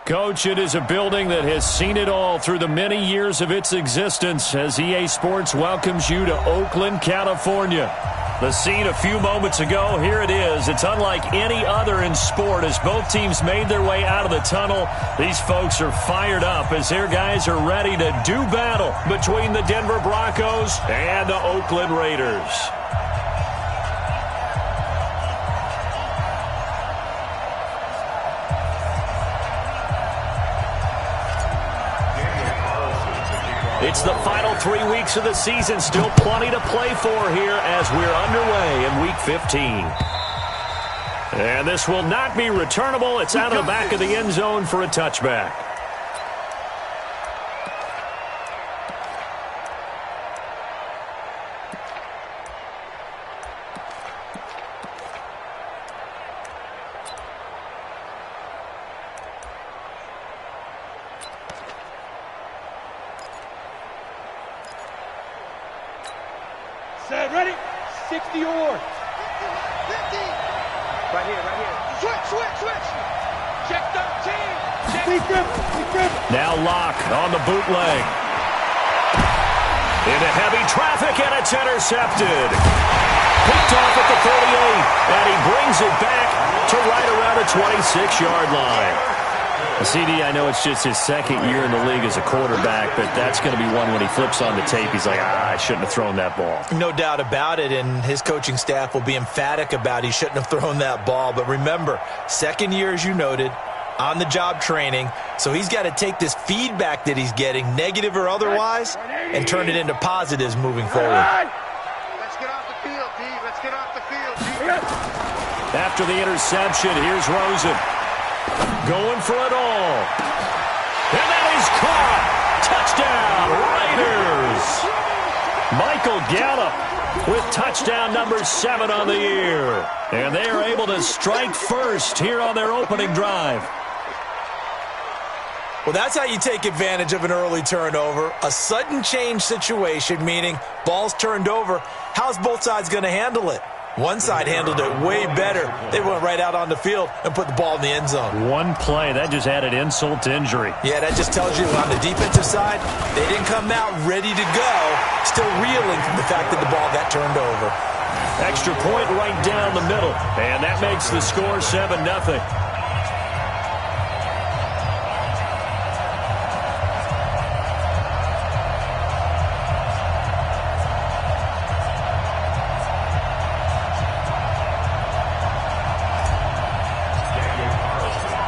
Coach, it is a building that has seen it all through the many years of its existence as EA Sports welcomes you to Oakland, California. The scene a few moments ago, here it is. It's unlike any other in sport as both teams made their way out of the tunnel. These folks are fired up as their guys are ready to do battle between the Denver Broncos and the Oakland Raiders. It's the final 3 weeks of the season. Still plenty to play for here as we're underway in Week 15. And this will not be returnable. It's out of the back of the end zone for a touchback. Set, ready? 60 or. 50. Right here. Switch. Check 13. Now Locke on the bootleg. Into heavy traffic, and it's intercepted. Picked off at the 38, and he brings it back to right around the 26-yard line. CD, I know it's just his second year in the league as a quarterback, but that's going to be one when he flips on the tape, he's like, I shouldn't have thrown that ball. No doubt about it, and his coaching staff will be emphatic about he shouldn't have thrown that ball. But remember, second year, as you noted, on-the-job training, so he's got to take this feedback that he's getting, negative or otherwise, and turn it into positives moving forward. Let's get off the field, D. Let's get off the field, D. After the interception, here's Rosen. Going for it all. And that is caught. Touchdown, Raiders. Michael Gallup with touchdown number 7 on the year. And they are able to strike first here on their opening drive. Well, that's how you take advantage of an early turnover. A sudden change situation, meaning ball's turned over. How's both sides going to handle it? One side handled it way better. They went right out on the field and put the ball in the end zone. One play, that just added insult to injury. Yeah, that just tells you on the defensive side, they didn't come out ready to go, still reeling from the fact that the ball got turned over. Extra point right down the middle, and that makes the score 7-0.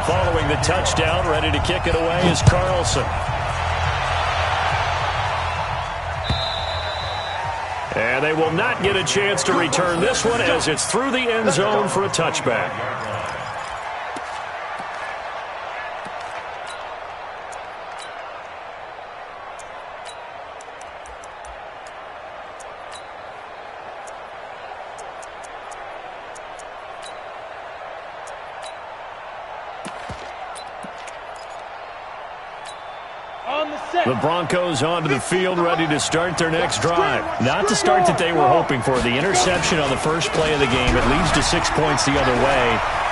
Following the touchdown, ready to kick it away is Carlson. And they will not get a chance to return this one as it's through the end zone for a touchback. The Broncos onto the field, ready to start their next drive. Not the start that they were hoping for. The interception on the first play of the game. It leads to 6 points the other way.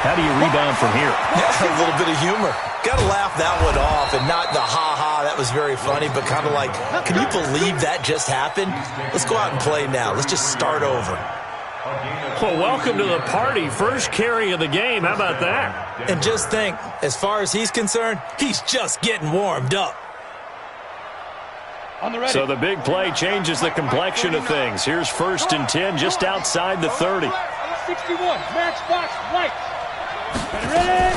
How do you rebound from here? Yeah, a little bit of humor. Got to laugh that one off, and not the ha-ha, that was very funny, but kind of like, can you believe that just happened? Let's go out and play now. Let's just start over. Well, welcome to the party. First carry of the game. How about that? And just think, as far as he's concerned, he's just getting warmed up. So the big play changes the complexion of things. Here's 1st and 10 just outside the 30. 61, matchbox right. Ready?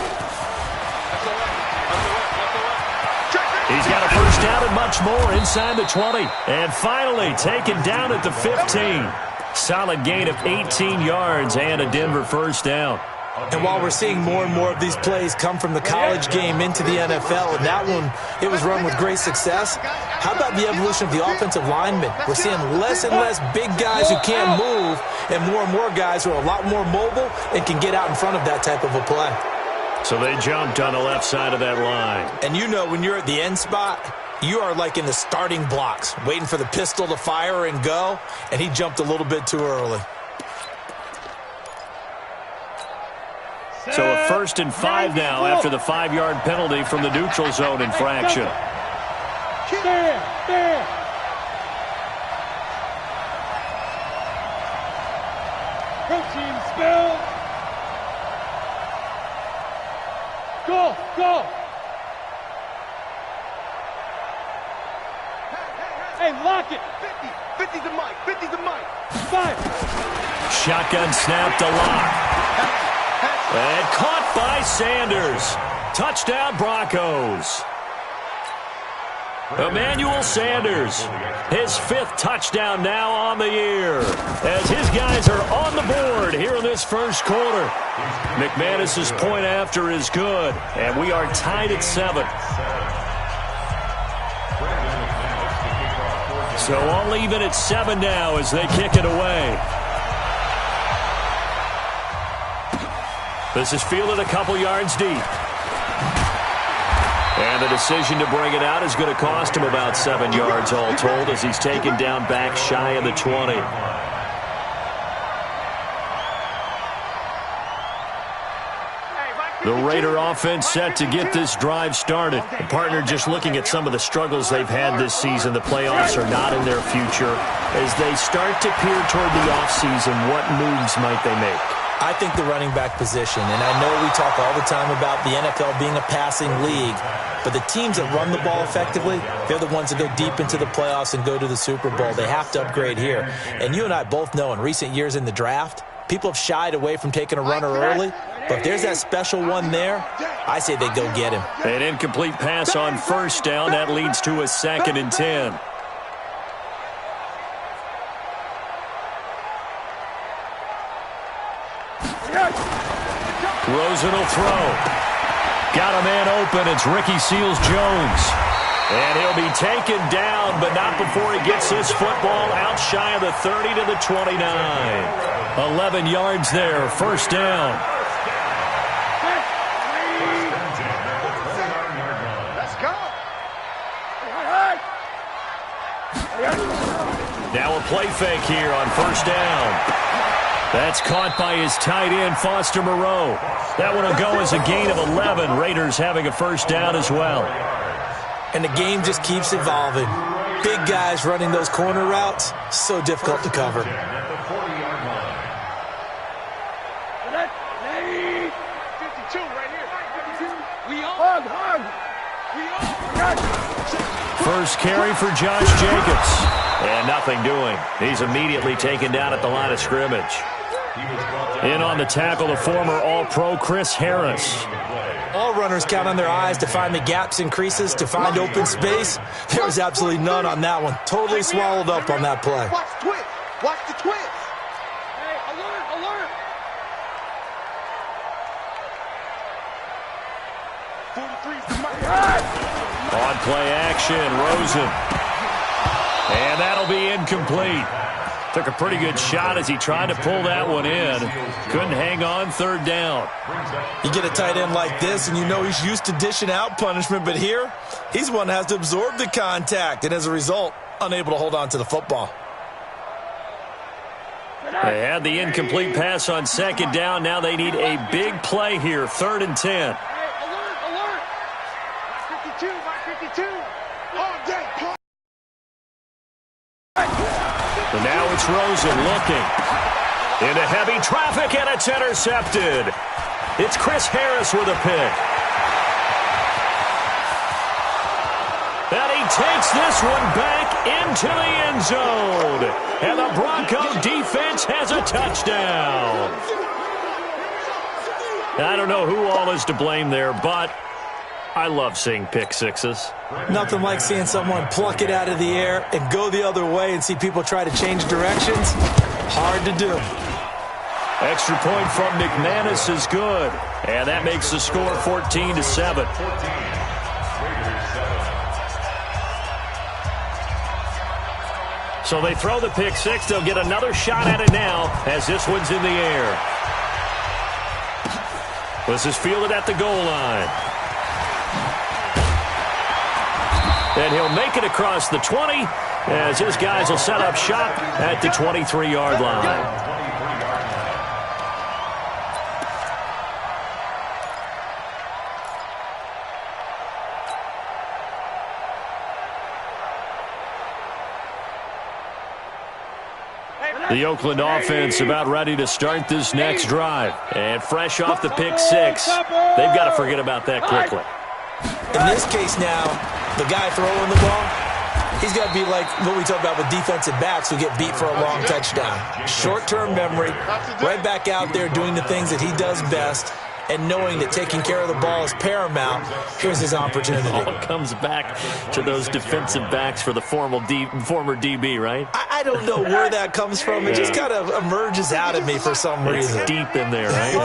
He's got a first down and much more inside the 20. And finally taken down at the 15. Solid gain of 18 yards and a Denver first down. And while we're seeing more and more of these plays come from the college game into the NFL, and that one, it was run with great success, how about the evolution of the offensive linemen? We're seeing less and less big guys who can't move and more guys who are a lot more mobile and can get out in front of that type of a play. So they jumped on the left side of that line. And you know when you're at the end spot, you are like in the starting blocks, waiting for the pistol to fire and go, and he jumped a little bit too early. So a 1st and 5 now after the 5-yard penalty from the neutral zone infraction. Protein spill. Go. Hey, lock it. 50 the mic. 5. Shotgun snap to lock. And caught by Sanders. Touchdown Broncos. Emmanuel Sanders, his 5th touchdown now on the year, as his guys are on the board here in this first quarter. McManus's point after is good, and we are tied at 7. So all even at 7 now as they kick it away. This is fielded a couple yards deep. And the decision to bring it out is going to cost him about 7 yards all told as he's taken down back shy of the 20. The Raider offense set to get this drive started. The partner just looking at some of the struggles they've had this season. The playoffs are not in their future. As they start to peer toward the offseason, what moves might they make? I think the running back position, and I know we talk all the time about the NFL being a passing league, but the teams that run the ball effectively, they're the ones that go deep into the playoffs and go to the Super Bowl. They have to upgrade here. And you and I both know in recent years in the draft, people have shied away from taking a runner early, but if there's that special one there, I say they go get him. An incomplete pass on 1st down. That leads to a 2nd and 10. Rosen will throw. Got a man open. It's Ricky Seals-Jones. And he'll be taken down, but not before he gets his football out shy of the 30 to the 29. 11 yards there. 1st down. Let's go. Now a play fake here on 1st down. That's caught by his tight end, Foster Moreau. That one will go as a gain of 11. Raiders having a 1st down as well. And the game just keeps evolving. Big guys running those corner routes, so difficult to cover. 52 right here. We on. First carry for Josh Jacobs. And nothing doing. He's immediately taken down at the line of scrimmage. In on the tackle, the former All-Pro Chris Harris. All runners count on their eyes to find the gaps and creases, to find open space. There was absolutely none on that one. Totally swallowed up on that play. Watch the twist. Watch the twist. Hey, alert. 43's the mic. On play action, Rosen. And that'll be incomplete. Took a pretty good shot as he tried to pull that one in. Couldn't hang on 3rd down. You get a tight end like this, and you know he's used to dishing out punishment, but here, he's the one that has to absorb the contact, and as a result, unable to hold on to the football. They had the incomplete pass on 2nd down. Now they need a big play here, 3rd and 10. Hey, alert. 52. All day. And now it's Rosen looking. Into heavy traffic, and it's intercepted. It's Chris Harris with a pick. And he takes this one back into the end zone. And the Bronco defense has a touchdown. I don't know who all is to blame there, but I love seeing pick sixes. Nothing like seeing someone pluck it out of the air and go the other way and see people try to change directions. Hard to do. Extra point from McManus is good. And that makes the score 14-7. So they throw the pick six. They'll get another shot at it now as this one's in the air. This is fielded at the goal line. And he'll make it across the 20 as his guys will set up shop at the 23-yard line. The Oakland offense about ready to start this next drive. And fresh off the pick six, they've got to forget about that quickly. In this case now, the guy throwing the ball, he's got to be like what we talk about with defensive backs who get beat for a long touchdown. Short-term memory, right back out there doing the things that he does best, and knowing that taking care of the ball is paramount. Here's his opportunity. It all comes back to those defensive backs for the former DB, right? I don't know where that comes from. It just kind of emerges out of me for some reason. It's deep in there, right?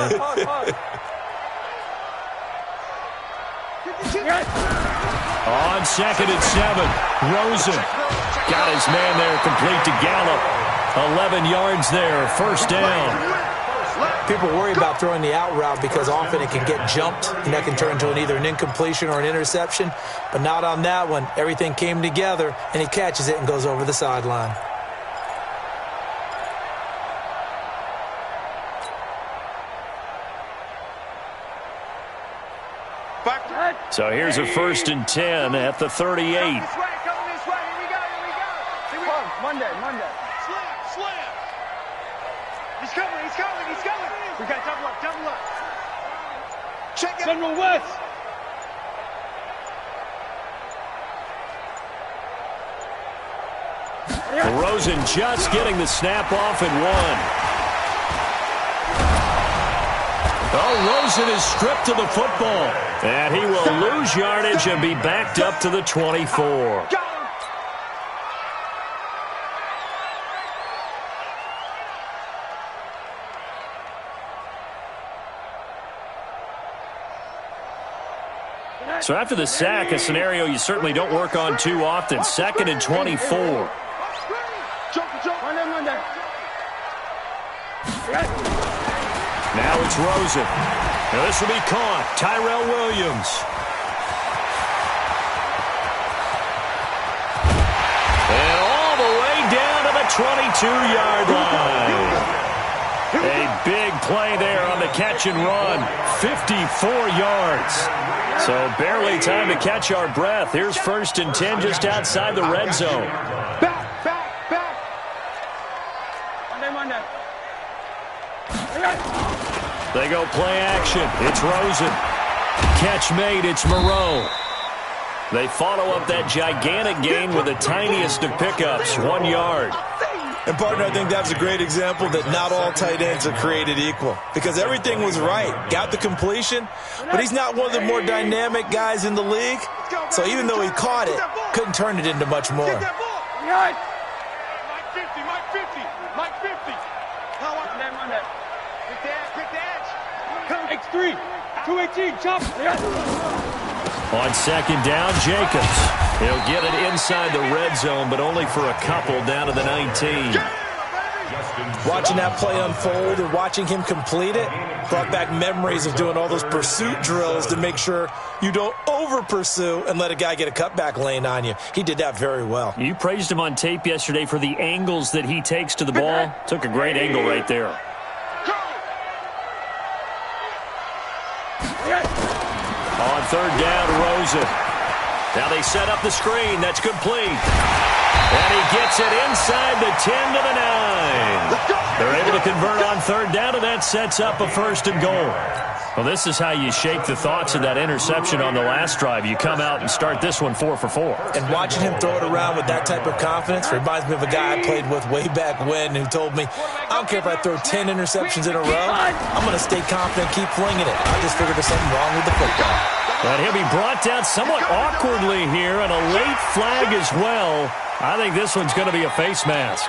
On 2nd and 7, Rosen got his man there complete to Gallup. 11 yards there, first down. People worry about throwing the out route because often it can get jumped, and that can turn into either an incompletion or an interception, but not on that one. Everything came together, and he catches it and goes over the sideline. So here's a 1st and 10 at the 38. Monday. Slam. He's coming. We got double up. Check it. General West. Rosen just getting the snap off and one. Oh, Rosen is stripped to the football. And he will lose yardage and be backed up to the 24. So after the sack, a scenario you certainly don't work on too often. 2nd and 24. Monday. Now it's Rosen. Now this will be caught. Tyrell Williams. And all the way down to the 22-yard line. A big play there on the catch and run. 54 yards. So barely time to catch our breath. Here's 1st and 10 just outside the red zone. Back. Monday. They go play action. It's Rosen. Catch made. It's Moreau. They follow up that gigantic gain with the tiniest of pickups, 1 yard. And, partner, I think that's a great example that not all tight ends are created equal because everything was right. Got the completion, but he's not one of the more dynamic guys in the league. So even though he caught it, couldn't turn it into much more. Mike 50. How up there, Monday? Quick dash. Come. X3. 218. Chop. On 2nd down, Jacobs. He'll get it inside the red zone, but only for a couple down to the 19. Watching that play unfold and watching him complete it brought back memories of doing all those pursuit drills to make sure you don't over-pursue and let a guy get a cutback lane on you. He did that very well. You praised him on tape yesterday for the angles that he takes to the ball. Took a great angle right there. On 3rd down, Rosen. Now they set up the screen. That's complete. And he gets it inside the 10 to the 9. They're able to convert on 3rd down, and that sets up a 1st and goal. Well, this is how you shake the thoughts of that interception on the last drive. You come out and start this one 4 for 4. And watching him throw it around with that type of confidence reminds me of a guy I played with way back when who told me, I don't care if I throw 10 interceptions in a row, I'm going to stay confident, keep flinging it. I just figured there's something wrong with the football. But he'll be brought down somewhat awkwardly here, and a late flag as well. I think this one's going to be a face mask.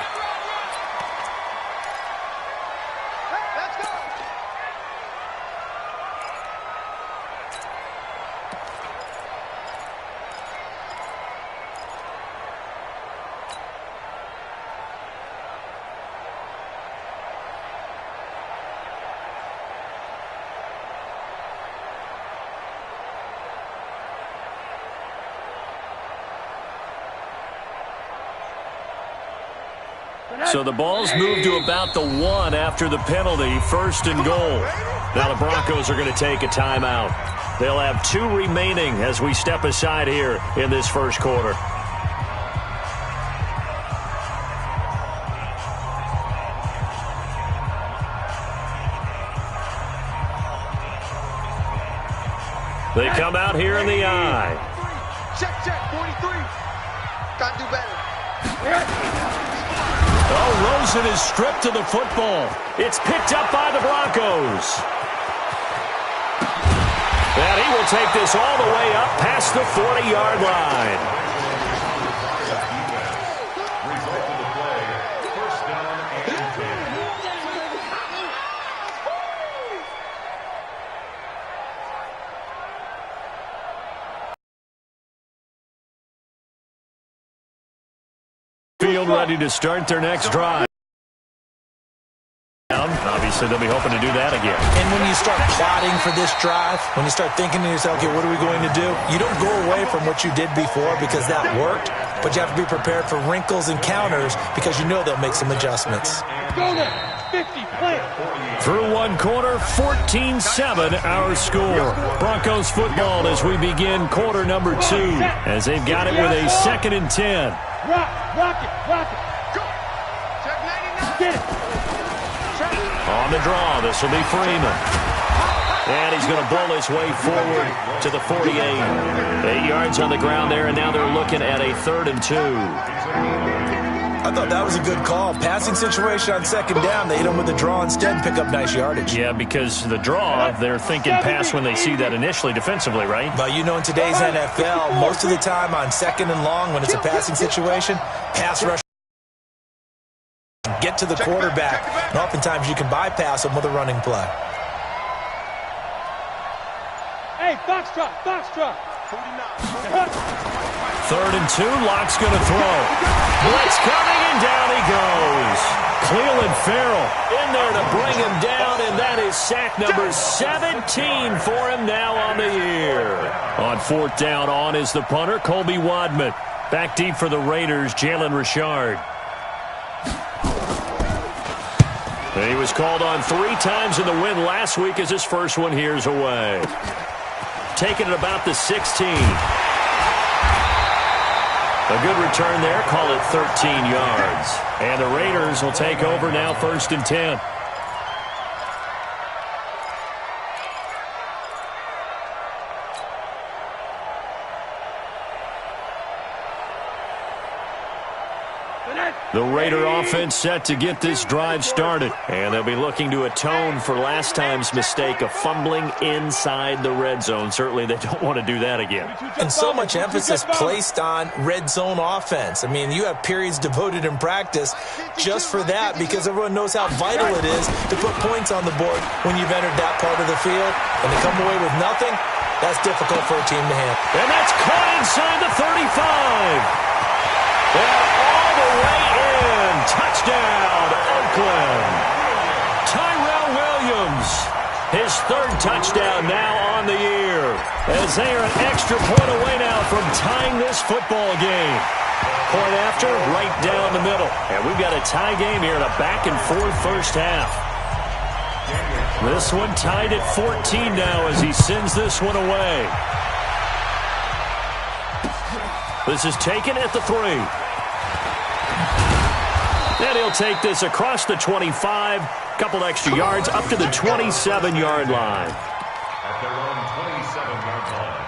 So the ball's moved to about the 1 after the penalty, 1st and goal. Now the Broncos are going to take a timeout. They'll have 2 remaining as we step aside here in this first quarter. They come out here in the I. Check, 43. Gotta do better. Oh, Rosen is stripped of the football. It's picked up by the Broncos. And he will take this all the way up past the 40-yard line. Field ready to start their next drive. Obviously, they'll be hoping to do that again. And when you start plotting for this drive, when you start thinking to yourself, okay, what are we going to do? You don't go away from what you did before because that worked, but you have to be prepared for wrinkles and counters because you know they'll make some adjustments. Go there. 50, play. Through one quarter, 14-7 our score. Broncos football as we begin quarter number 2 as they've got it with a 2nd and 10. Rock it. Go. Check 99. Get it. On the draw, this will be Freeman. And he's going to bowl his way forward to the 48. 8 yards on the ground there, and now they're looking at a 3rd and 2. I thought that was a good call. Passing situation on 2nd down. They hit him with the draw instead, pick up nice yardage. Yeah, because the draw, they're thinking pass when they see that initially defensively, right? But you know, in today's NFL, most of the time on 2nd and long, when it's a passing situation, pass rush. Get to the quarterback, and oftentimes you can bypass him with a running play. Hey, Foxtrot. 3rd and 2, Locke's going to throw. Blitz coming, and down he goes. Cleveland Farrell in there to bring him down, and that is sack number 17 for him now on the year. On 4th down, on is the punter, Colby Wadman. Back deep for the Raiders, Jalen Richard. He was called on 3 times in the win last week as his first one here's away. Taking it about the 16. A good return there, call it 13 yards. And the Raiders will take over now 1st and 10. The Raider offense set to get this drive started. And they'll be looking to atone for last time's mistake of fumbling inside the red zone. Certainly they don't want to do that again. And so much emphasis placed on red zone offense. I mean, you have periods devoted in practice just for that because everyone knows how vital it is to put points on the board when you've entered that part of the field. And to come away with nothing, that's difficult for a team to handle. And that's caught inside the 35. And all the way in. Touchdown, Oakland. Tyrell Williams. His 3rd touchdown now on the year. As they are an extra point away now from tying this football game. Point after, right down the middle. And we've got a tie game here in a back-and-forth first half. This one tied at 14 now as he sends this one away. This is taken at the 3. And he'll take this across the 25, couple extra yards up to the 27-yard line. At their own 27-yard line.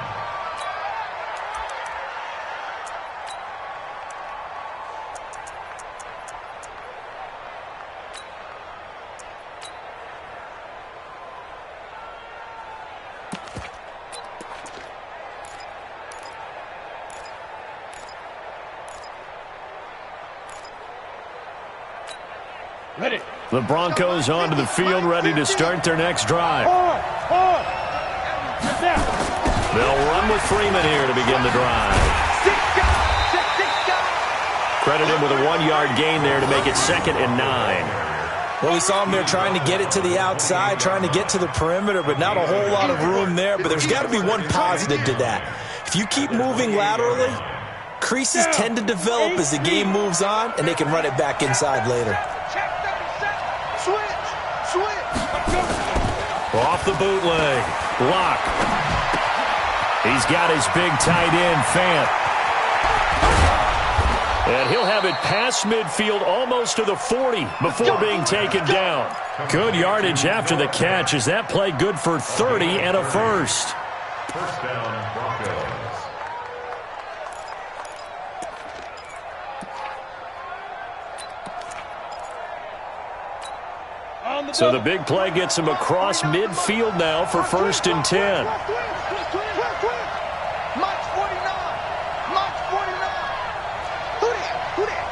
Ready. The Broncos onto the field, ready to start their next drive. They'll run with Freeman here to begin the drive. Credit him with a 1-yard gain there to make it 2nd and 9. Well, we saw him there trying to get it to the outside, trying to get to the perimeter, but not a whole lot of room there. But there's got to be one positive to that. If you keep moving laterally, creases tend to develop as the game moves on, and they can run it back inside later. Off the bootleg. Locke. He's got his big tight end, Fant. And he'll have it past midfield almost to the 40 before being taken down. Good yardage after the catch as that play good for 30 and a first. First down, Broncos. So the big play gets him across midfield now for 1st and 10. Mike's 49. Mike's 49. Who that? Who that?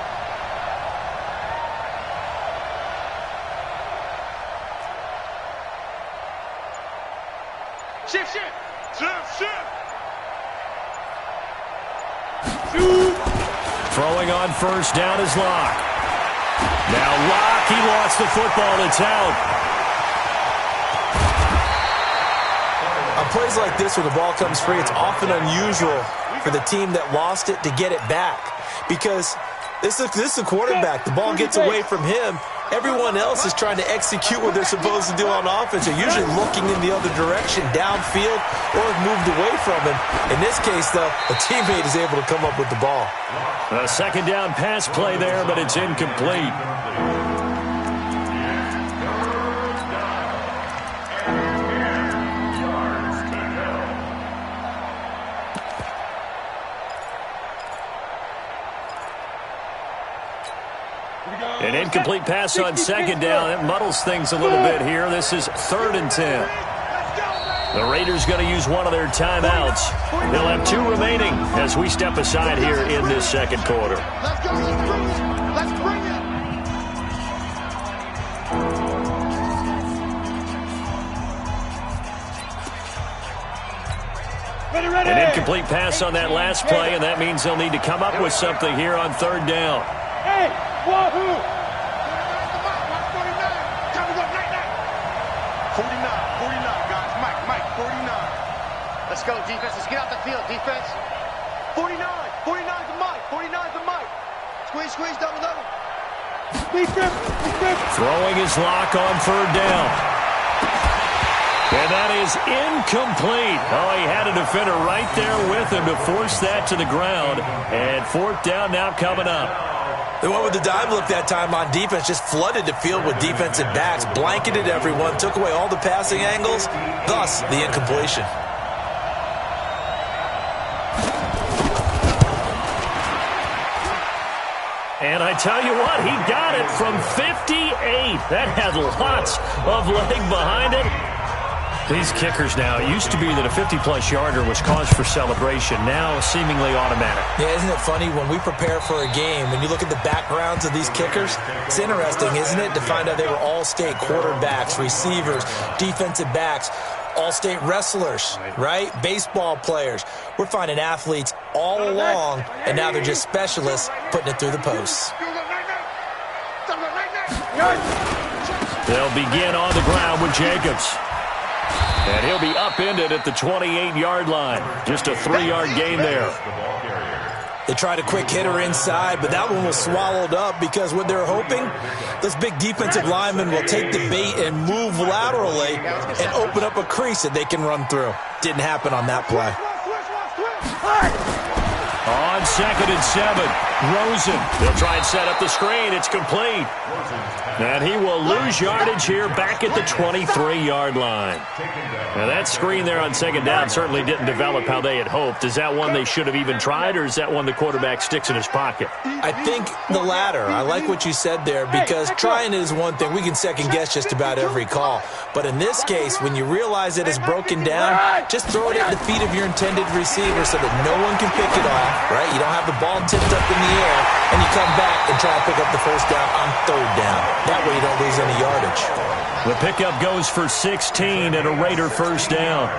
Shift, shift. Shift, shift. Throwing on 1st down is Locke. Now Locke, he lost the football. It's out. On plays like this where the ball comes free, it's often unusual for the team that lost it to get it back. Because this is a quarterback. The ball gets away from him. Everyone else is trying to execute what they're supposed to do on offense. They're usually looking in the other direction, downfield, or have moved away from him. In this case, though, a teammate is able to come up with the ball. A 2nd down pass play there, but it's incomplete. An incomplete pass on 2nd down. It muddles things a little bit here. This is 3rd and 10. The Raiders going to use one of their timeouts. They'll have 2 remaining as we step aside here in this 2nd quarter. Let's go. Let's bring it. Ready, ready. An incomplete pass on that last play, and that means they'll need to come up with something here on 3rd down. Hey, wahoo! 49, guys. Mike, 49. Let's go, defense. Let's get out the field, defense. 49 to Mike. 49 to Mike. Squeeze, double. Throwing his Lock on 3rd down. And that is incomplete. Oh, he had a defender right there with him to force that to the ground. And 4th down now coming up. They went with the dive look that time on defense, just flooded the field with defensive backs, blanketed everyone, took away all the passing angles, thus the incompletion. And I tell you what, he got it from 58. That had lots of leg behind it. These kickers now, it used to be that a 50-plus yarder was cause for celebration. Now seemingly automatic. Yeah, isn't it funny when we prepare for a game, when you look at the backgrounds of these kickers, it's interesting, isn't it, to find out they were all-state quarterbacks, receivers, defensive backs, all-state wrestlers, right? Baseball players. We're finding athletes all along, and now they're just specialists putting it through the posts. They'll begin on the ground with Jacobs. And he'll be upended at the 28-yard line. Just a 3-yard gain there. They tried a quick hitter inside, but that one was swallowed up because what they're hoping, those big defensive linemen will take the bait and move laterally and open up a crease that they can run through. Didn't happen on that play. On 2nd and 7, Rosen. They'll try and set up the screen. It's complete. And he will lose yardage here back at the 23-yard line. Now that screen there on 2nd down certainly didn't develop how they had hoped. Is that one they should have even tried, or is that one the quarterback sticks in his pocket? I think the latter. I like what you said there, because trying it is one thing. We can second-guess just about every call. But in this case, when you realize it is broken down, just throw it at the feet of your intended receiver so that no one can pick it off, right? You don't have the ball tipped up in the air, and you come back and try to pick up the 1st down on 3rd down. That way you don't lose any yardage. The pickup goes for 16 and a Raider 1st down.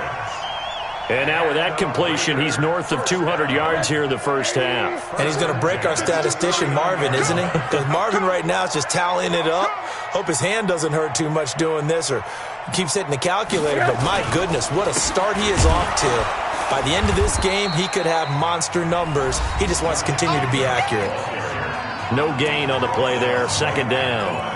And now with that completion, he's north of 200 yards here in the 1st half. And he's going to break our statistician, Marvin, isn't he? Because Marvin right now is just tallying it up. Hope his hand doesn't hurt too much doing this or keeps hitting the calculator. But my goodness, what a start he is off to. By the end of this game, he could have monster numbers. He just wants to continue to be accurate. No gain on the play there. 2nd down.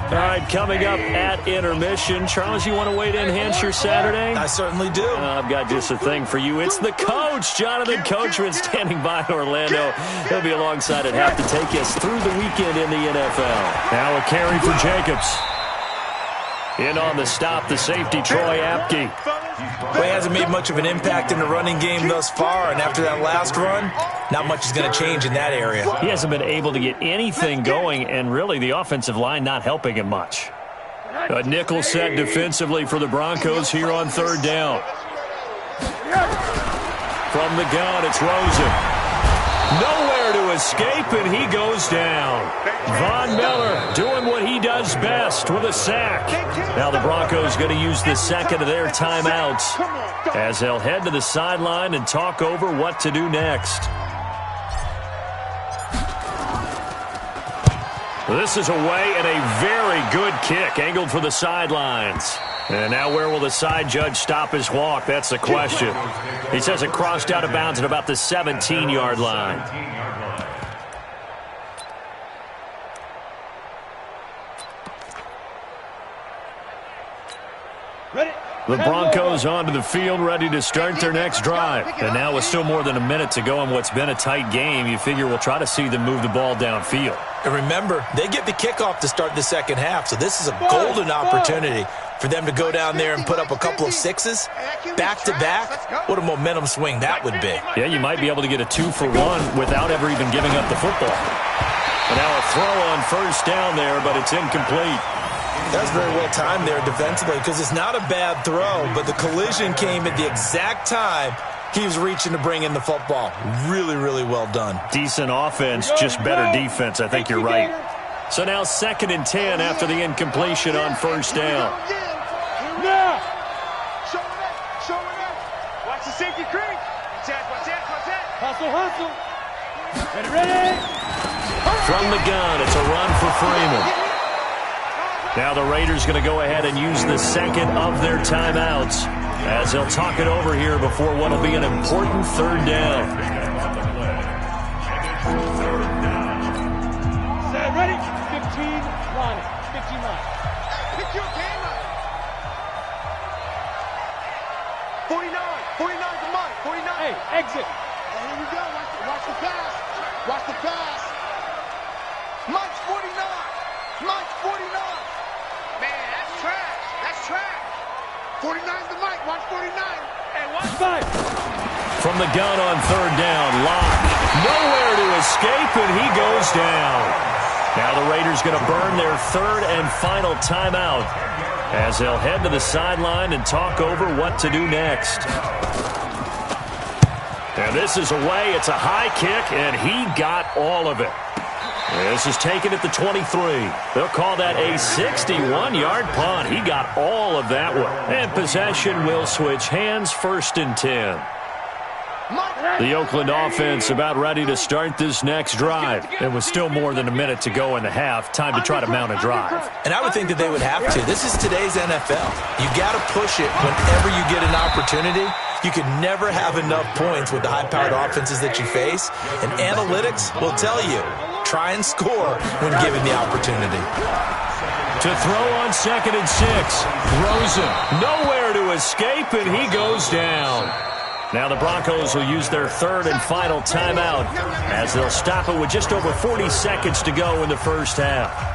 All right, coming up at intermission. Charles, you want to wait to enhance your Saturday? I certainly do. I've got just a thing for you. It's the coach, Jonathan Coachman, standing by in Orlando. He'll be alongside at half to take us through the weekend in the NFL. Now a carry for Jacobs. In on the stop, the safety, Troy Apke. Well, he hasn't made much of an impact in the running game thus far, and after that last run, not much is going to change in that area. He hasn't been able to get anything going, and really the offensive line not helping him much. A nickel set defensively for the Broncos here on third down. From the gun, it's Rosen. Nowhere to escape, and he goes down. Von Miller doing what he does best with a sack. Now the Broncos going to use the second of their timeouts as they'll head to the sideline and talk over what to do next. This is away and a very good kick angled for the sidelines. And now where will the side judge stop his walk? That's the question. He says it crossed out of bounds at about the 17-yard line. The Broncos onto the field, ready to start their next drive. And now with still more than a minute to go in what's been a tight game, you figure we'll try to see them move the ball downfield. And remember, they get the kickoff to start the second half, so this is a golden opportunity for them to go down there and put up a couple of sixes back-to-back. What a momentum swing that would be. Yeah, you might be able to get a 2-for-1 without ever even giving up the football. And now a throw on first down there, but it's incomplete. That was very well timed there defensively because it's not a bad throw, but the collision came at the exact time he was reaching to bring in the football. Really, really well done. Decent offense, just better defense. I think you're right. So now 2nd and 10 after the incompletion on first down. Now! Show it up! Show it up! Watch the safety creep! Watch that! Hustle, hustle! Ready! From the gun, it's a run for Freeman. Now the Raiders going to go ahead and use the second of their timeouts as they'll talk it over here before what will be an important third down. Set, ready? 15 line. 15 line. Pick your game up! 49 to Mike, 49. Hey, exit. Here we go, watch the pass. Watch the pass. Mike's 49. Man, that's trash. 49's the Mike, watch 49. Hey, watch 5. From the gun on third down, Locke. Nowhere to escape, and he goes down. Now the Raiders going to burn their third and final timeout as they'll head to the sideline and talk over what to do next. And this is away. It's a high kick, and he got all of it. This is taken at the 23. They'll call that a 61-yard punt. He got all of that one. And possession will switch hands, 1st and 10. The Oakland offense about ready to start this next drive. And with still more than a minute to go in the half, time to try to mount a drive. And I would think that they would have to. This is today's NFL. You got to push it whenever you get an opportunity. You can never have enough points with the high-powered offenses that you face. And analytics will tell you, try and score when given the opportunity. To throw on 2nd and 6. Rosen, nowhere to escape, and he goes down. Now the Broncos will use their third and final timeout as they'll stop it with just over 40 seconds to go in the first half.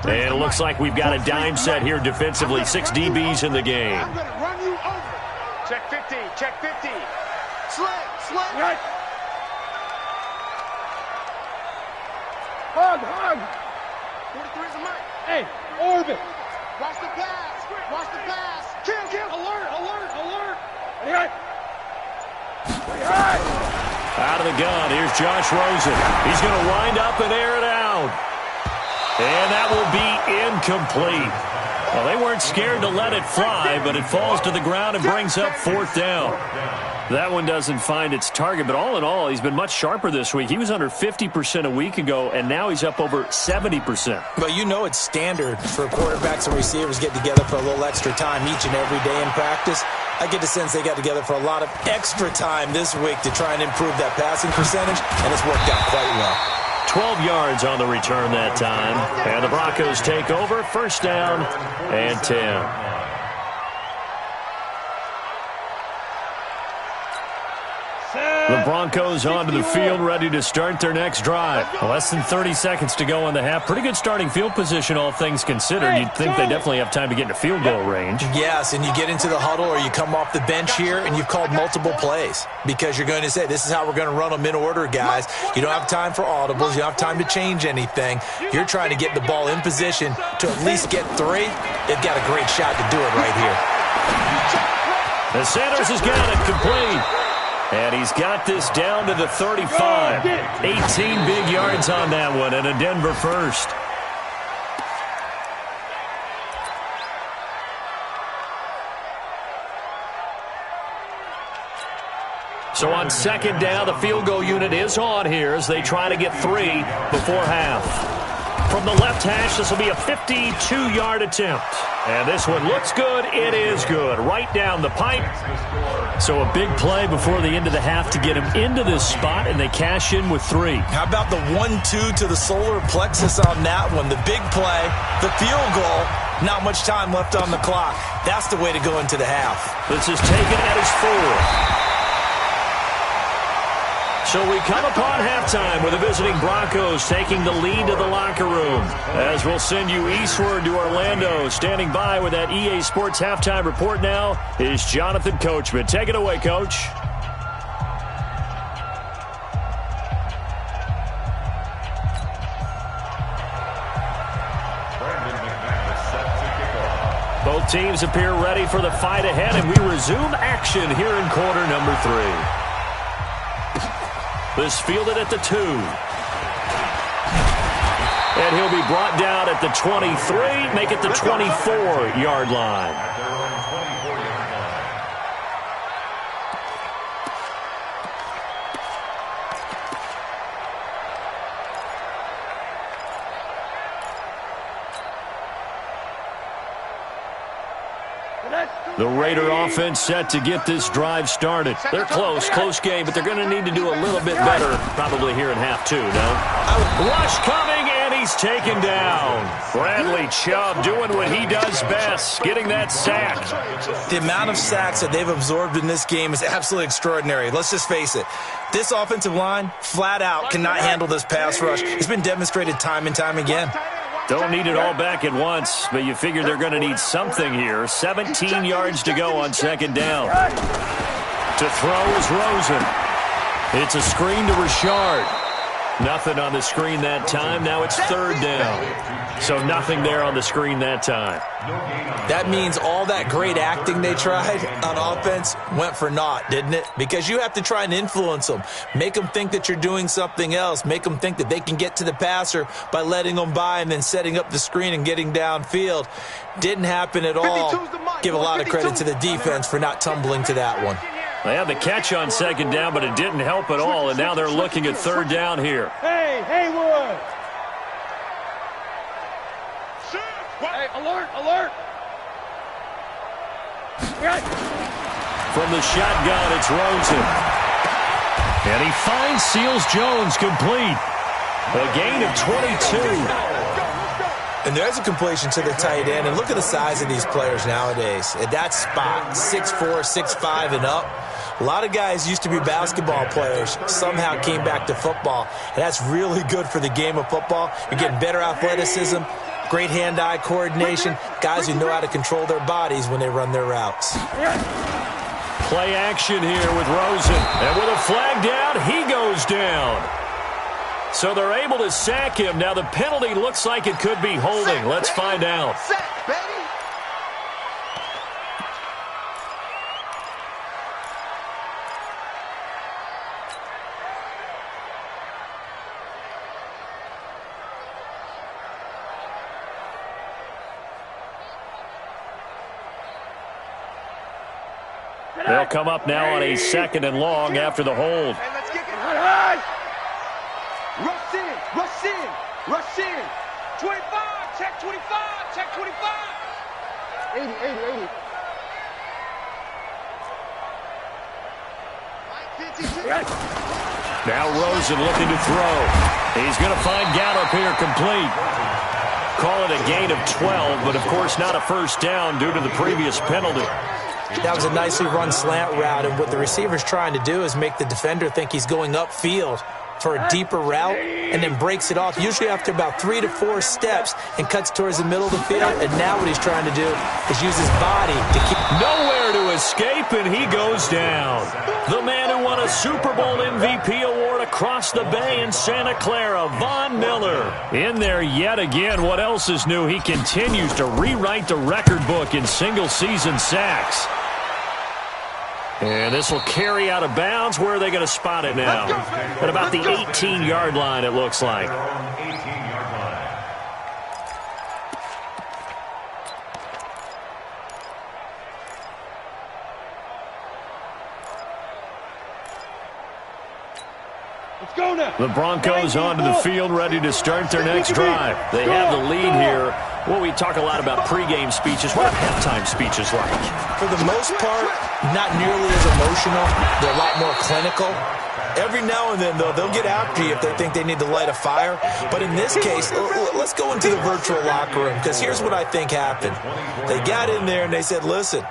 And it looks like we've got a dime set here defensively. 6 DBs in the game. I'm going to run you over. Check 50. Slant. Right. Hug. 43 is a Mike. Hey, orbit. Watch the pass. Kill. Alert. Ready, Out of the gun, here's Josh Rosen. He's going to wind up and air it out. And that will be incomplete. Well, they weren't scared to let it fly, but it falls to the ground and brings up 4th down. That one doesn't find its target, but all in all, he's been much sharper this week. He was under 50% a week ago, and now he's up over 70%. Well, you know it's standard for quarterbacks and receivers get together for a little extra time each and every day in practice. I get the sense they got together for a lot of extra time this week to try and improve that passing percentage, and it's worked out quite well. 12 yards on the return that time, and the Broncos take over, 1st down and 10. The Broncos onto the field, ready to start their next drive. Less than 30 seconds to go in the half. Pretty good starting field position, all things considered. You'd think they definitely have time to get into field goal range. Yes, and you get into the huddle or you come off the bench here and you've called multiple plays because you're going to say, this is how we're going to run them in order, guys. You don't have time for audibles. You don't have time to change anything. You're trying to get the ball in position to at least get 3. They've got a great shot to do it right here. And Sanders has got it complete. And he's got this down to the 35. 18 big yards on that one, and a Denver first. So on 2nd down, the field goal unit is on here as they try to get 3 before half. From the left hash, this will be a 52-yard attempt. And this one looks good. It is good. Right down the pipe. So a big play before the end of the half to get him into this spot, and they cash in with 3. How about the 1-2 to the solar plexus on that one? The big play, the field goal, not much time left on the clock. That's the way to go into the half. This is taken at his 4. So we come upon halftime with the visiting Broncos taking the lead to the locker room. As we'll send you eastward to Orlando. Standing by with that EA Sports halftime report now is Jonathan Coachman. Take it away, Coach. Both teams appear ready for the fight ahead, and we resume action here in quarter number 3. This fielded at the 2. And he'll be brought down at the 23, make it the 24-yard line. The Raider offense set to get this drive started. They're close game, but they're going to need to do a little bit better probably here in half 2, no? Rush coming, and he's taken down. Bradley Chubb doing what he does best, getting that sack. The amount of sacks that they've absorbed in this game is absolutely extraordinary. Let's just face it. This offensive line, flat out, cannot handle this pass rush. It's been demonstrated time and time again. Don't need it all back at once, but you figure they're going to need something here. 17 yards to go on 2nd down. To throw is Rosen. It's a screen to Richard. Nothing on the screen that time. Now it's 3rd down. So nothing there on the screen that time. That means all that great acting they tried on offense went for naught, didn't it? Because you have to try and influence them. Make them think that you're doing something else. Make them think that they can get to the passer by letting them by and then setting up the screen and getting downfield. Didn't happen at all. Give a lot of credit to the defense for not tumbling to that one. They had the catch on 2nd down, but it didn't help at all, and now they're looking at 3rd down here. Hey, Haywood! Hey, alert! From the shotgun, it's Rosen. And he finds Seals Jones complete. A gain of 22. And there's a completion to the tight end. And look at the size of these players nowadays. At that spot, 6'4", 6'5", and up. A lot of guys used to be basketball players, somehow came back to football. And that's really good for the game of football. You're getting better athleticism, great hand-eye coordination, guys who know how to control their bodies when they run their routes. Play action here with Rosen. And with a flag down, he goes down. So they're able to sack him. Now the penalty looks like it could be holding. Let's find out. They'll come up now on a 2nd and long after the hold. Hey, let's kick it. Rush in, rush in, rush in. 25, check 25, check 25. 80, 80, 80. Now Rosen looking to throw. He's going to find Gallup here complete. Call it a gain of 12, but of course not a first down due to the previous penalty. That was a nicely run slant route, and what the receiver's trying to do is make the defender think he's going upfield for a deeper route, and then breaks it off, usually after about 3 to 4 steps, and cuts towards the middle of the field. And now what he's trying to do is use his body to keep... Nowhere to escape, and he goes down. The man who won a Super Bowl MVP award across the bay in Santa Clara, Von Miller. In there yet again. What else is new? He continues to rewrite the record book in single-season sacks. And this will carry out of bounds. Where are they going to spot it now? At about the 18-yard line, it looks like. The Broncos onto the field, ready to start their next drive. They have the lead here. Well, we talk a lot about pregame speeches. What are halftime speeches like? For the most part, not nearly as emotional. They're a lot more clinical. Every now and then, though, they'll get after you if they think they need to light a fire. But in this case, let's go into the virtual locker room, because here's what I think happened. They got in there and they said, listen,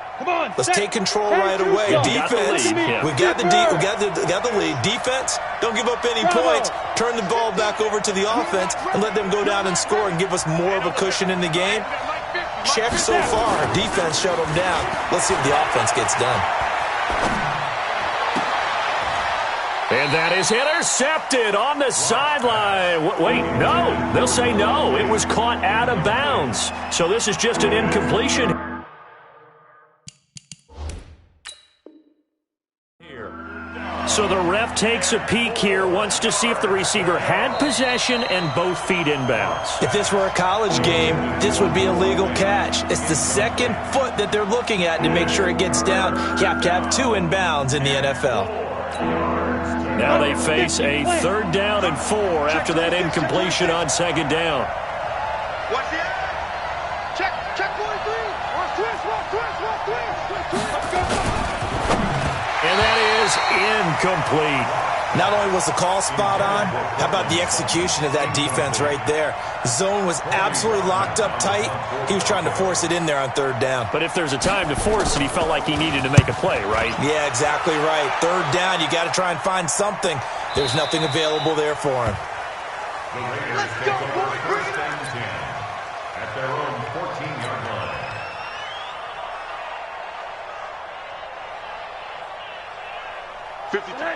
let's take control right away. Defense, we got the lead. Defense, don't give up any points. Turn the ball back over to the offense and let them go down and score and give us more of a cushion in the game. Check so far. Defense shut them down. Let's see if the offense gets done. And that is intercepted on the sideline. Wait, no. They'll say no. It was caught out of bounds. So this is just an incompletion. So the ref takes a peek here, wants to see if the receiver had possession and both feet inbounds. If this were a college game, this would be a legal catch. It's the second foot that they're looking at to make sure it gets down. You have to have 2 inbounds in the NFL. Now they face a 3rd down and 4 after that incompletion on 2nd down. Watch the check 43. Watch twist. And that is incomplete. Not only was the call spot on, how about the execution of that defense right there? The zone was absolutely locked up tight. He was trying to force it in there on 3rd down. But if there's a time to force it, he felt like he needed to make a play, right? Yeah, exactly right. 3rd down, you got to try and find something. There's nothing available there for him. Let's go, boys. Bring it on. At their own 14-yard line.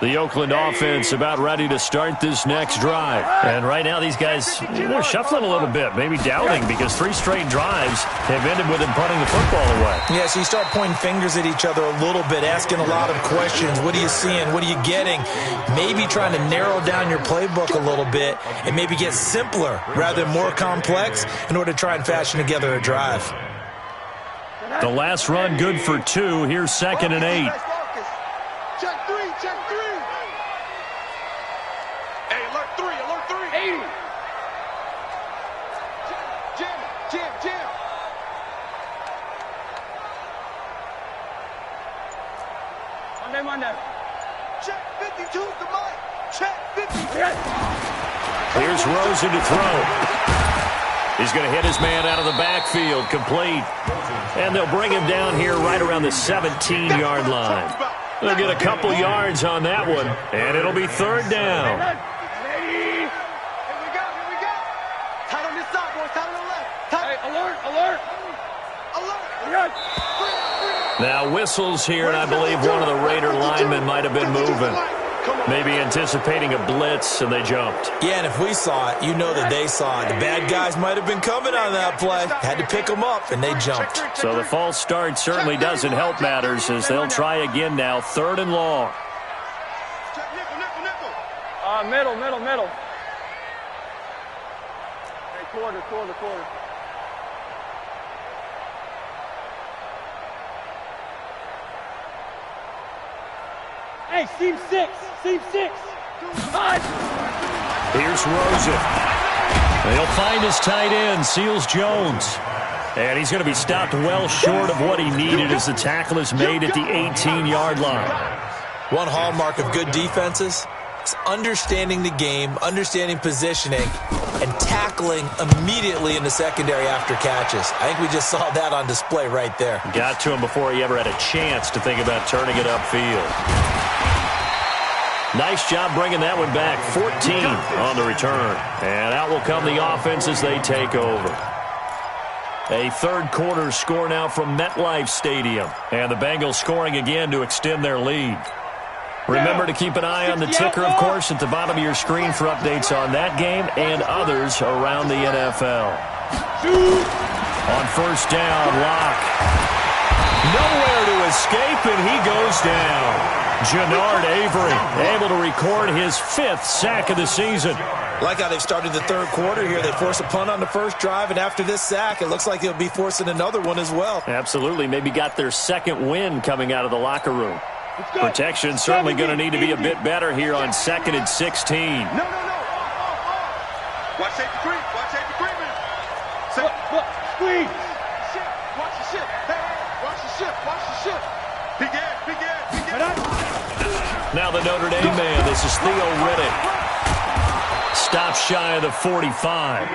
The Oakland offense about ready to start this next drive. And right now these guys are shuffling a little bit, maybe doubting, because 3 straight drives have ended with them punting the football away. Yeah, so you start pointing fingers at each other a little bit, asking a lot of questions. What are you seeing? What are you getting? Maybe trying to narrow down your playbook a little bit and maybe get simpler rather than more complex in order to try and fashion together a drive. The last run good for 2. Here's 2nd and 8. Check 3. Hey, alert 3. 80. Jam. Monday. Check 52 to Mike. Check 52. Here's Rosen to throw. He's going to hit his man out of the backfield, complete. And they'll bring him down here right around the 17-yard line. They'll get a couple yards on that one, and it'll be 3rd down. Here we go. Tight on this side, boys. Tight on the left. Tight. Hey, alert. Now whistles here, and I believe one of the Raider linemen might have been moving. Maybe anticipating a blitz, and they jumped. Yeah, and if we saw it, you know that they saw it. The bad guys might have been coming on that play. Had to pick them up, and they jumped. So the false start certainly doesn't help matters as they'll try again now, 3rd and long. Middle. Hey, quarter. Hey, seam 6. Seam 6. Cut. Here's Rosen. They'll find his tight end, Seals Jones. And he's going to be stopped well short of what he needed as the tackle is made at the 18-yard line. One hallmark of good defenses is understanding the game, understanding positioning, and tackling immediately in the secondary after catches. I think we just saw that on display right there. Got to him before he ever had a chance to think about turning it upfield. Nice job bringing that one back. 14 on the return. And out will come the offense as they take over. A third quarter score now from MetLife Stadium. And the Bengals scoring again to extend their lead. Remember to keep an eye on the ticker, of course, at the bottom of your screen for updates on that game and others around the NFL. On first down, Locke. Nowhere to escape, and he goes down. Jannard Avery able to record his 5th sack of the season. Like how they've started the third quarter here. They force a punt on the first drive, and after this sack, it looks like they'll be forcing another one as well. Absolutely. Maybe got their second win coming out of the locker room. Protection certainly going to need to be a bit better here on 2nd and 16. No. Watch safety creep. Watch safety creeping. Look, squeeze. Watch the ship. Hey, watch the ship. Watch the ship. Big Ed. Now the Notre Dame man. This is Theo Riddick. Stop shy of the 45.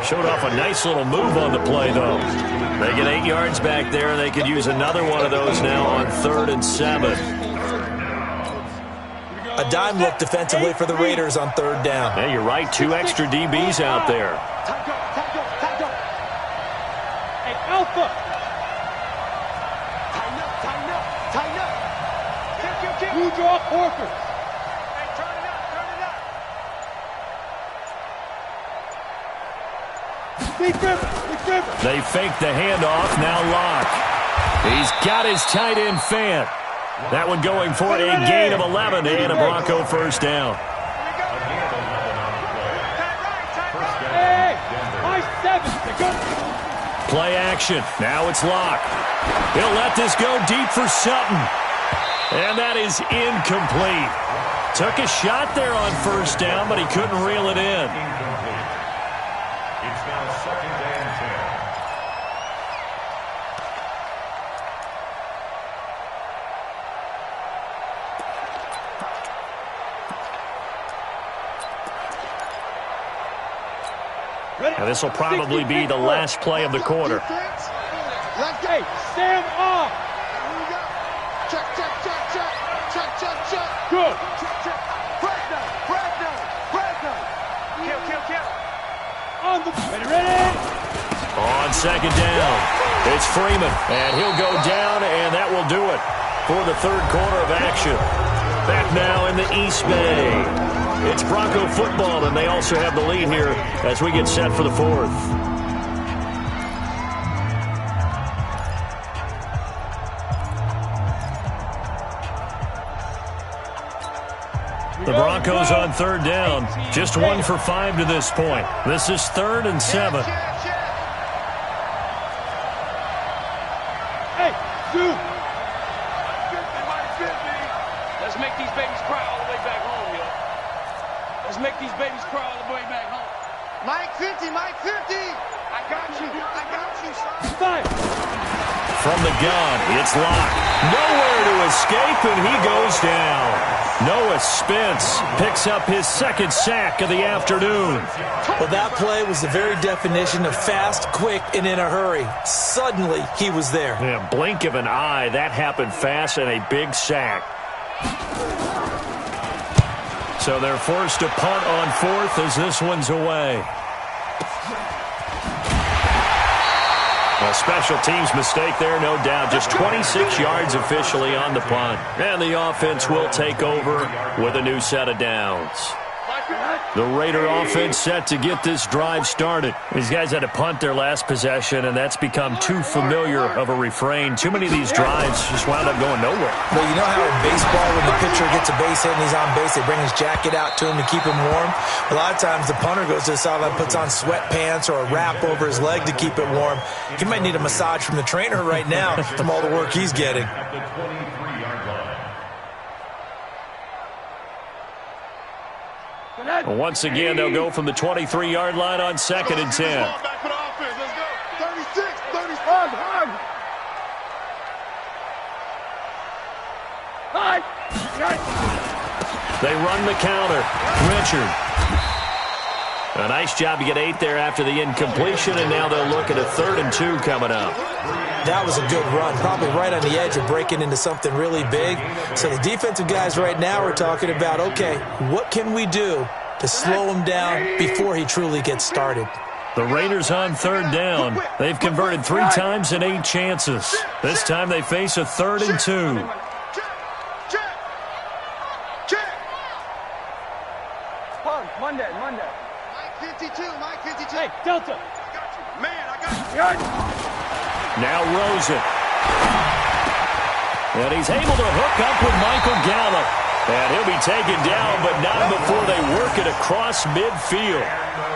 Showed off a nice little move on the play, though. They get 8 yards back there, and they could use another one of those now on 3rd and 7. A dime look defensively for the Raiders on 3rd down. Yeah, you're right. 2 extra DBs out there. Hey, Alpha. Tighten up. You draw Corker. Hey, turn it up. Big River. They fake the handoff. Now Locke. He's got his tight end Fant. That one going for a gain of 11 and a Bronco first down. Hey, my 7. Play action. Now it's Locke. He'll let this go deep for Sutton. And that is incomplete. Took a shot there on first down, but he couldn't reel it in. It's now 2nd and 10. Now this will probably be the last play of the quarter. Hey, stand off. Check. Good. Kill. On the ready. On 2nd down, it's Freeman, and he'll go down, and that will do it for the 3rd quarter of action. Back now in the East Bay. It's Bronco football, and they also have the lead here as we get set for the 4th. The Broncos on 3rd down, just 1 for 5 to this point. This is 3rd and 7. Hey, Zoo. Let's make these babies cry all the way back home, yo. Let's make these babies cry all the way back home. Mike 50. I got you, son. Fire. From the gun, it's Locke. Nowhere to escape, and he goes down. Noah Spence picks up his 2nd sack of the afternoon. Well, that play was the very definition of fast, quick, and in a hurry. Suddenly, he was there. Yeah, blink of an eye, that happened fast, and a big sack. So they're forced to punt on 4th as this one's away. A special teams mistake there, no doubt. Just 26 yards officially on the punt. And the offense will take over with a new set of downs. The Raider offense set to get this drive started. These guys had to punt their last possession, and that's become too familiar of a refrain. Too many of these drives just wound up going nowhere. Well, you know how in baseball, when the pitcher gets a base hit and he's on base, they bring his jacket out to him to keep him warm? A lot of times the punter goes to the sideline, puts on sweatpants or a wrap over his leg to keep it warm. He might need a massage from the trainer right now from all the work he's getting. At the 23-yard line. Once again, they'll go from the 23-yard line on 2nd and 10. Back for the offense. Let's go. 36, 36. Hug. They run the counter. Richard. A nice job to get 8 there after the incompletion, and now they'll look at a 3rd and 2 coming up. That was a good run, probably right on the edge of breaking into something really big. So the defensive guys right now are talking about, okay, what can we do to slow him down before he truly gets started? The Raiders on 3rd down. They've converted 3 times in 8 chances. This time they face a 3rd and 2. Monday. Mike 52. Hey, Delta. I got you. Man, I got you. Now Rosen. And he's able to hook up with Michael Gallup. And he'll be taken down, but not before they work it across midfield.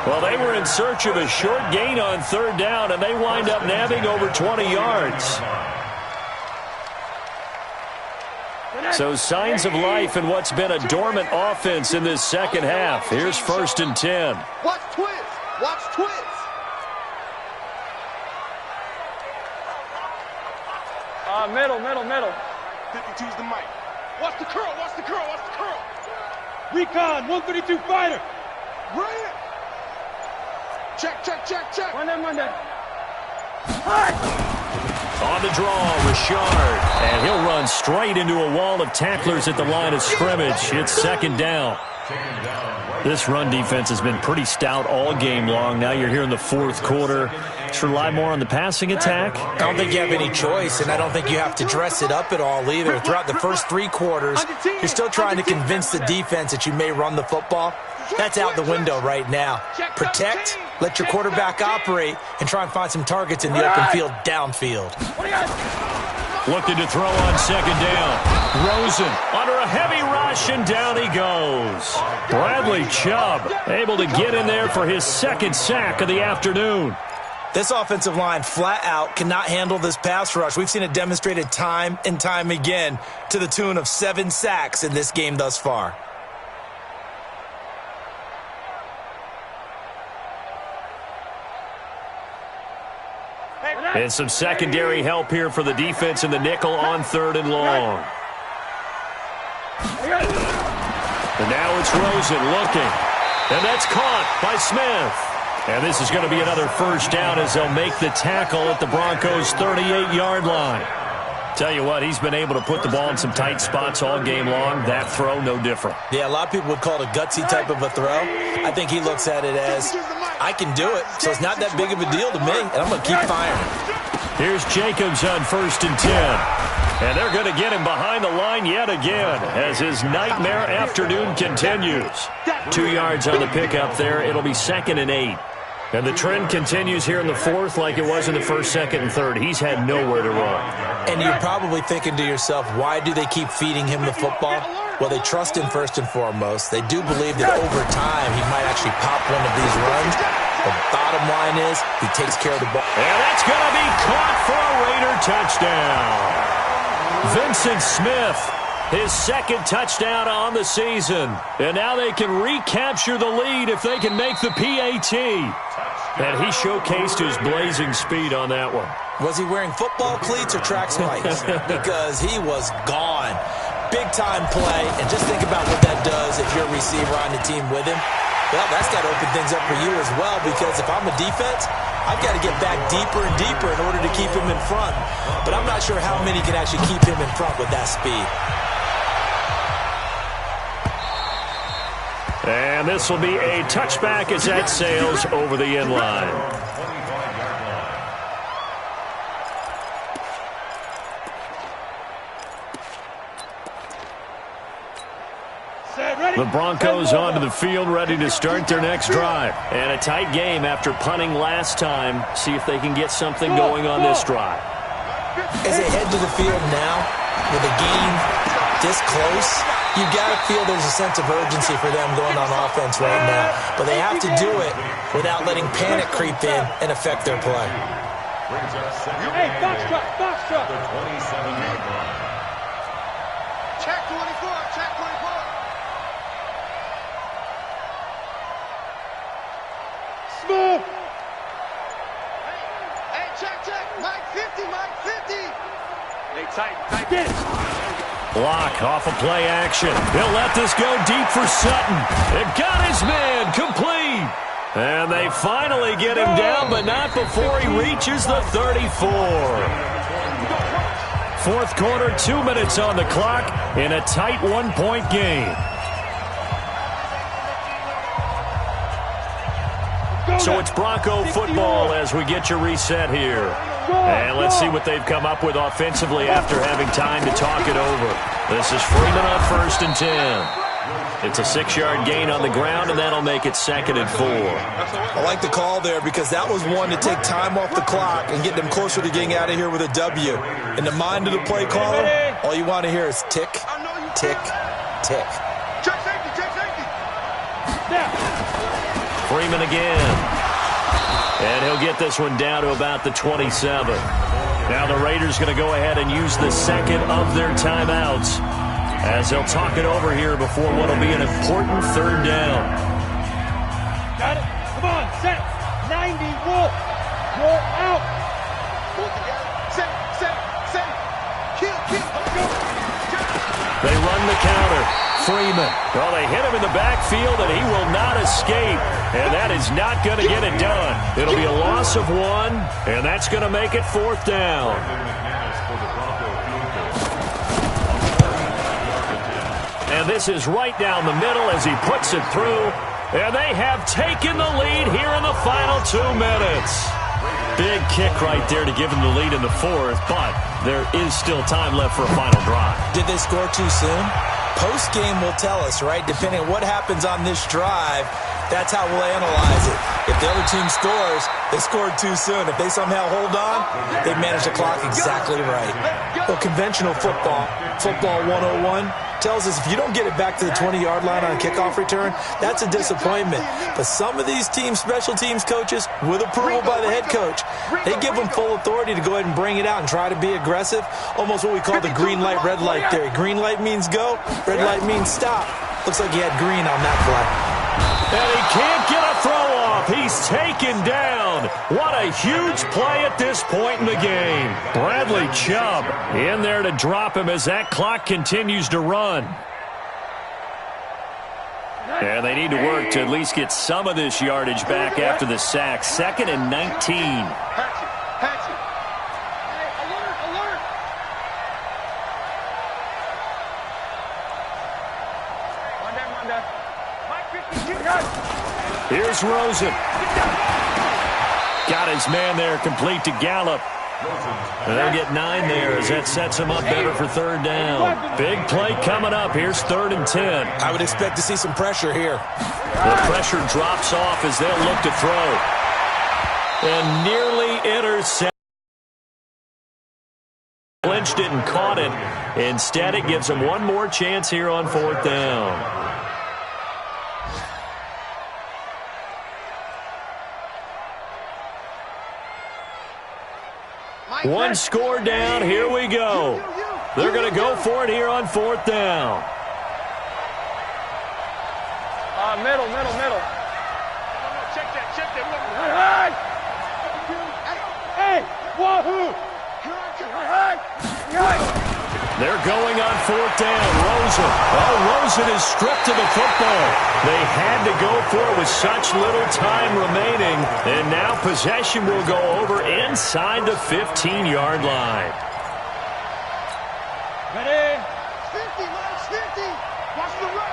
Well, they were in search of a short gain on 3rd down, and they wind up nabbing over 20 yards. So signs of life in what's been a dormant offense in this second half. Here's 1st and 10. Watch twins. Watch twins. Middle. 52's the mic. Watch the curl. Recon, 132 fighter. Right. Check. Monday. On the draw, Richard. And he'll run straight into a wall of tacklers at the line of scrimmage. It's 2nd down. This run defense has been pretty stout all game long. Now you're here in the 4th quarter. Just rely more on the passing attack. I don't think you have any choice, and I don't think you have to dress it up at all either. Throughout the first 3 quarters, you're still trying to convince the defense that you may run the football. That's out the window right now. Protect, let your quarterback operate, and try and find some targets in the open field downfield. Looking to throw on 2nd down. Rosen under a heavy rush, and down he goes. Bradley Chubb able to get in there for his 2nd sack of the afternoon. This offensive line flat out cannot handle this pass rush. We've seen it demonstrated time and time again to the tune of 7 sacks in this game thus far. And some secondary help here for the defense in the nickel on 3rd and long. And now it's Rosen looking. And that's caught by Smith. And this is going to be another 1st down as they'll make the tackle at the Broncos' 38-yard line. Tell you what, he's been able to put the ball in some tight spots all game long. That throw, no different. Yeah, a lot of people would call it a gutsy type of a throw. I think he looks at it as, I can do it, so it's not that big of a deal to me, and I'm going to keep firing. Here's Jacobs on 1st and 10. And they're going to get him behind the line yet again as his nightmare afternoon continues. 2 yards on the pickup there. It'll be 2nd and 8. And the trend continues here in the 4th like it was in the 1st, 2nd, and 3rd. He's had nowhere to run. And you're probably thinking to yourself, why do they keep feeding him the football? Well, they trust him first and foremost. They do believe that over time he might actually pop one of these runs. The bottom line is he takes care of the ball. And that's going to be caught for a Raider touchdown. Vincent Smith, his 2nd touchdown on the season. And now they can recapture the lead if they can make the PAT. And he showcased his blazing speed on that one. Was he wearing football cleats or track spikes? Because he was gone. Big-time play, and just think about what that does if you're a receiver on the team with him. Well, that's got to open things up for you as well, because if I'm a defense, I've got to get back deeper and deeper in order to keep him in front. But I'm not sure how many can actually keep him in front with that speed. And this will be a touchback as that sails over the end line. The Broncos onto the field, ready to start their next drive. And a tight game after punting last time. See if they can get something going on this drive. As they head to the field now, with a game this close, you got to feel there's a sense of urgency for them going on offense right now. But they have to do it without letting panic creep in and affect their play. Hey, box truck. The 27-yard line. Check 24. Get it. Block off of play action. He'll let this go deep for Sutton. It got his man complete. And they finally get him down, but not before he reaches the 34. Fourth quarter, 2 minutes on the clock in a tight one-point game. So it's Bronco football as we get your reset here. And let's see what they've come up with offensively after having time to talk it over. This is Freeman on 1st and 10. It's a 6-yard gain on the ground, and that'll make it 2nd and 4. I like the call there because that was one to take time off the clock and get them closer to getting out of here with a W. In the mind of the play caller, all you want to hear is tick, tick, tick. Check safety, check safety. Freeman again. And he'll get this one down to about the 27. Now the Raiders going to go ahead and use the second of their timeouts as they'll talk it over here before what will be an important 3rd down. Got it. Come on, set. 90, roll. Roll out. Pull together. Set. Kill. Let's go. They run the counter. Freeman. Well, they hit him in the backfield, and he will not escape. And that is not going to get it done. It'll be a loss of 1, and that's going to make it 4th down. And this is right down the middle as he puts it through. And they have taken the lead here in the final 2 minutes. Big kick right there to give them the lead in the 4th, but there is still time left for a final drive. Did they score too soon? Post-game will tell us, right? Depending on what happens on this drive, that's how we'll analyze it. If the other team scores, they scored too soon. If they somehow hold on, they manage the clock exactly right. Well, conventional football 101, tells us if you don't get it back to the 20-yard line on a kickoff return, that's a disappointment. But some of these teams, special teams coaches, with approval by the head coach, they give them full authority to go ahead and bring it out and try to be aggressive. Almost what we call the green light, red light theory. Green light means go, red light means stop. Looks like he had green on that play. And he can't get a throw off. He's taken down. What a huge play at this point in the game. Bradley Chubb in there to drop him as that clock continues to run. And they need to work to at least get some of this yardage back after the sack. 2nd and 19. Hatch it. Alert. Wanda. Here's Rosen. Got his man there, complete to Gallup. And they'll get 9 there as that sets him up better for 3rd down. Big play coming up. Here's 3rd and 10. I would expect to see some pressure here. The pressure drops off as they'll look to throw. And nearly intercepted. Lynch didn't caught it. Instead, it gives him one more chance here on 4th down. One score down. Here we go. They're going to go for it here on 4th down. Middle. Check that. Hey, wahoo! They're going on 4th down. Rosen. Oh, Rosen is stripped of the football. They had to go for it with such little time remaining. And now possession will go over inside the 15-yard line. Ready? 50. Watch the run.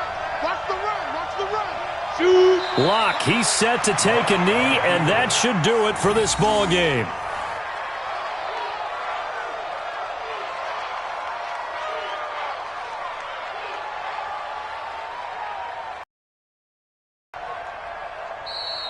Shoot! Locke, he's set to take a knee, and that should do it for this ball game.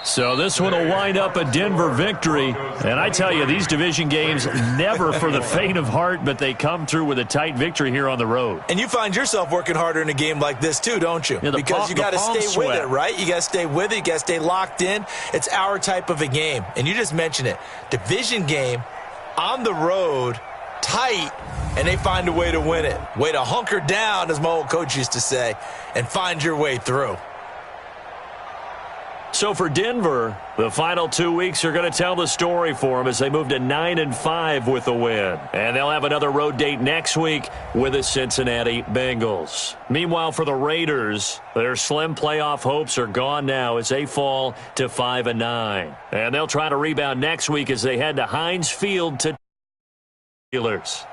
So this one will wind up a Denver victory. And I tell you, these division games, never for the faint of heart, but they come through with a tight victory here on the road. And you find yourself working harder in a game like this too, don't you? Yeah, because you got to stay with it, right? You got to stay with it. You got to stay locked in. It's our type of a game. And you just mentioned it. Division game, on the road, tight, and they find a way to win it. Way to hunker down, as my old coach used to say, and find your way through. So for Denver, the final 2 weeks are going to tell the story for them as they move to 9-5 with a win. And they'll have another road date next week with the Cincinnati Bengals. Meanwhile, for the Raiders, their slim playoff hopes are gone now as they fall to 5-9. And they'll try to rebound next week as they head to Heinz Field to Steelers.